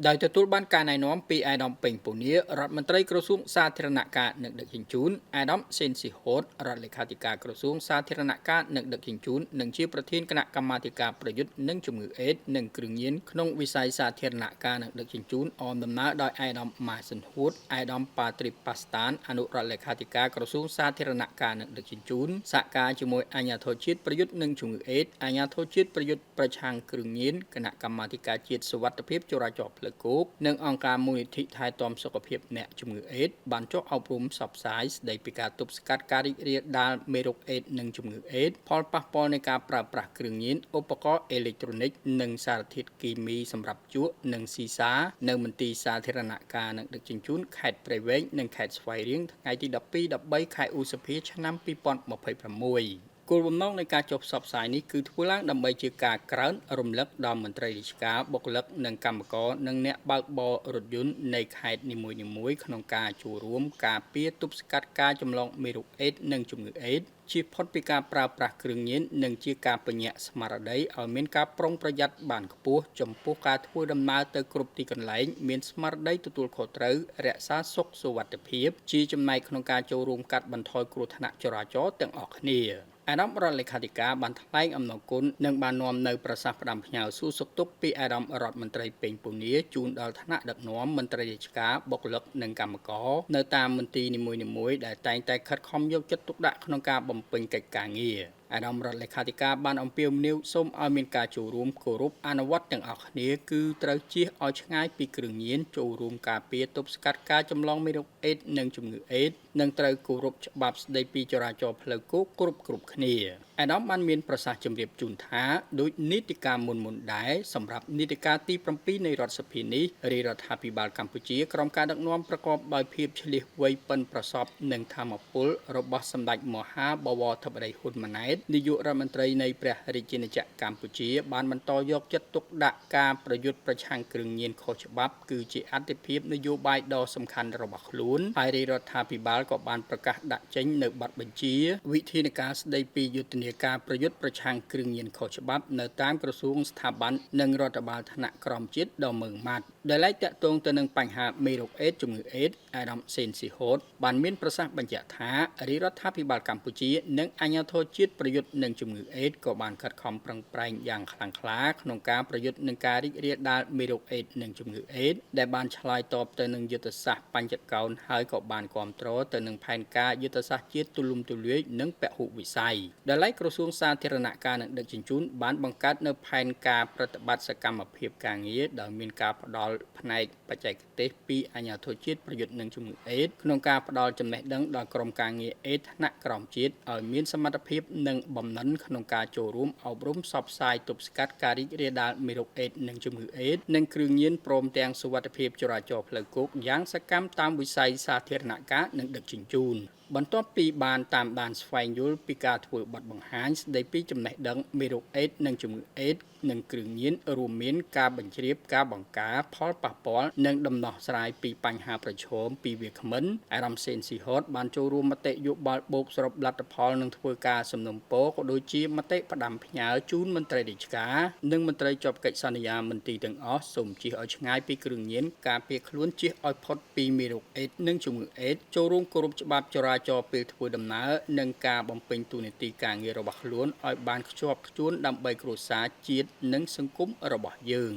ដោយទទួលបានការណែនាំពីអាយដាមពេញពូនីរដ្ឋមន្ត្រីក្រសួងសាធារណការនិងដឹកជញ្ជូនអាយដាមសេនស៊ីហូតរដ្ឋលេខាធិការក្រសួងសាធារណការនិងដឹកជញ្ជូននិងជាប្រធានគណៈកម្មាធិការប្រយុទ្ធនឹងជំងឺអេដនិងគ្រឿងញៀនក្នុងវិស័យសាធារណការនិងដឹកជញ្ជូនអមដំណើរដោយអាយដាមម៉ាសិនហួតអាយដាមប៉ាទ្រីប៉ាស្តានអនុរដ្ឋលេខាធិការក្រសួងសាធារណការនិងដឹកជញ្ជូនសហការជាមួយអាជ្ញាធរជាតិប្រយុទ្ធនឹងជំងឺអេដអាជ្ញាធរជាតិប្រយុទ្ធប្រឆាំងគ្រឿងញៀនគណៈកម្មាធិការជាតិសុវត្ថិភាពចរាចរណ៍ផ្លូវគោកនិងអង្គការមូលនិធិថែទាំសុខភាពអ្នកជំងឺអេដបានចុះអប់រំផ្សព្វផ្សាយស្តីពីការទប់ស្កាត់ការរីករាលដាលមេរោគអេដនិងជំងឺអេដផលប៉ះពាល់នៃការប្រើប្រាស់គ្រឿងញៀនឧបករណ៍អេឡិចត្រូនិកនិងសារធាតុគីមីសម្រាប់ជក់និងស៊ីសានៅមន្ទីរសាធារណការនិងដឹកជញ្ជូនខេត្តព្រៃវែងនិងខេត្តស្វាយរៀងថ្ងៃទី12-13 ខែឧសភាឆ្នាំ2026គោលបំណងនៃការចុះផ្សព្វផ្សាយនេះគឺធ្វើឡើងដើម្បីជាការក្រើនរំលឹកដល់មន្ត្រីរាជការបុគ្គលិកនិងកម្មករនិងអ្នកបើកបររថយន្តនៃខេត្តនីមួយៗក្នុងការចូលរួមការពារទប់ស្កាត់ការចម្លងមេរោគអេដនិងជំងឺអេដជៀសផុតពីការប្រើប្រាស់គ្រឿងញៀននិងជាការពញាក់ស្មារតីឲ្យមានការប្រុងប្រយ័ត្នបានខ្ពស់ចំពោះការធ្វើដំណើរទៅគ្រប់ទីកន្លែងមានស្មារតីទទួលខុសត្រូវរក្សាសុខសុវត្ថិភាពជាចំណែកក្នុងការចូលរួមកាត់បន្ថយគ្រោះថ្នាក់ចរាចរណ៍ទាំងអស់គ្នាអាដាមរដ្ឋលេខាធិការបានថ្លែងអំណរគុណនិងបាននាំនៅប្រសាសន៍ផ្ដាំផ្ញើសួរសុខទុក្ខពីអាដាមរដ្ឋមន្ត្រីពេញពូនីជូនដល់ថ្នាក់ដឹកនាំមន្ត្រីរាជការបុគ្គលិកនិងកម្មករនៅតាមមន្ទីរនីមួយៗដែលតែងតែខិតខំយកចិត្តទុកដាក់ក្នុងការបំពេញកិច្ចការងារអាដាមរដ្ឋលេខាធិការបានអំពាវនាវសូមឲ្យមានការចូលរួមគោរពអនុវត្តទាំងអស់គ្នាគឺត្រូវជៀសឲ្យឆ្ងាយពីគ្រឿងញៀនចូលរួមការពារទប់ស្កាត់ការចម្លងមេរោគអេដនិងជំងឺអេដនិងត្រូវគោរពច្បាប់ស្តីពីចរាចរណ៍ផ្លូវគោកគ្រប់គ្នាអាដាមបានមានប្រសាសន៍ជម្រាបជូនថាដោយនីតិកាលមុនដែរសម្រាប់នីតិកាលទី7នៃរដ្ឋសភានេះរាជរដ្ឋាភិបាលកម្ពុជាក្រោមការដឹកនាំប្រកបដោយភាពឆ្លៀសវៃប៉ិនប្រសប់និងធម៌ពលរបស់សម្ដេចមហាបវរធិបតីហ៊ុនម៉ាណែតនាយករដ្ឋមន្ត្រីនៃព្រះរាជាណាចក្រកម្ពុជាបានបន្តយកចិត្តទុកដាក់ការប្រយុទ្ធប្រឆាំងគ្រឿងញៀនខុសច្បាប់គឺជាអាទិភាពនយោបាយដ៏សំខាន់របស់ខ្លួនហើយរាជរដ្ឋាភិបាលក៏បានប្រកាសដាក់ចេញនៅប័ណ្ណបញ្ជាវិធានការស្តីពីយុទ្ធនាការប្រយុទ្ធប្រឆាំងគ្រឿងញៀនខុសច្បាប់នៅតាមក្រសួងស្ថាប័ននិងរដ្ឋបាលថ្នាក់ក្រោមជាតិដ៏ម៉ឺងម៉ាត់ដែលឡែកតាក់ទងទៅនឹងបញ្ហាមេរោគអេដជំងឺអេដអាដាមសេនស៊ីហូតបានមានប្រសាសន៍បញ្ជាក់ថារាជរដ្ឋាភិបាលកម្ពុជានិងអាជ្ញាធរជាតិប្រយុទ្ធនឹងជំងឺអេដក៏បានខិតខំប្រឹងប្រែងយ៉ាងខ្លាំងក្លាក្នុងការប្រយុទ្ធនឹងការរីករាលដាលមេរោគអេដនិងជំងឺអេដដែលបានឆ្លើយតបទៅនឹងយុទ្ធសាស្ត្របញ្ចកោណហើយក៏បានគ្រប់គ្រងទៅនឹងផែនការយុទ្ធសាស្ត្រជាតិទូលំទូលាយនិងពហុវិស័យដែលឡែកក្រសួងសាធារណការនិងដឹកជញ្ជូនបានបង្កើតនៅផែនការប្រតិបត្តិសកម្មភាពការងារដោយមានការផ្ដល់ផ្នែកបច្ចេកទេសពីអាជ្ញាធរជាតិប្រយុទ្ធនឹងជំងឺអេដក្នុងការផ្ដល់ចំណេះដឹងដល់ក្រុមការងារអេដថ្នាក់ក្រោមជាតិឲ្យមានសមត្ថភាពនិងបំណិនក្នុងការចូលរួមអប់រំផ្សព្វផ្សាយទប់ស្កាត់ការរីករាលដាលមេរោគអេដនិងជំងឺអេដនិងគ្រឿងញៀនព្រមទាំងសុវត្ថិភាពចរាចរណ៍ផ្លូវគោកយ៉ាងសកម្មតាមវិស័យសាធារណការនិងដឹកជញ្ជូនបន្ទាប់ពីបានតាមដានស្វែងយល់ពីការធ្វើបទបង្ហាញស្តីពីចំណេះដឹងមេរោគអេដនិងជំងឺអេដនិងគ្រឿងញៀនរួមមានការបញ្ជ្រាបការបង្ការផលប៉ះពាល់និងដំណោះស្រាយពីបញ្ហាប្រឈមពីវាគ្មិនអារ៉ាំសេនស៊ីហតបានចូលរួមមតិយោបល់បូកសរុបលទ្ធផលនិងធ្វើការសំណុំពរក៏ដូចជាមតិផ្ដាំផ្ញើជូនមន្ត្រីរាជការនិងមន្ត្រីជាប់កិច្ចសន្យាមន្ទីរទាំងអស់សូមជៀសឲ្យឆ្ងាយពីគ្រឿងញៀនការពារខ្លួនជៀសឲ្យផុតពីមេរោគអេដនិងជំងឺអេដចូលរួមគោរពច្បាប់ចរាចរណ៍ពេលធ្វើដំណើរនិងការបំពេញតួនាទីការងាររបស់ខ្លួនឲ្យបានខ្ជាប់ខ្ជួនដើម្បីគ្រួសារជាតិនិងសង្គមរបស់យើង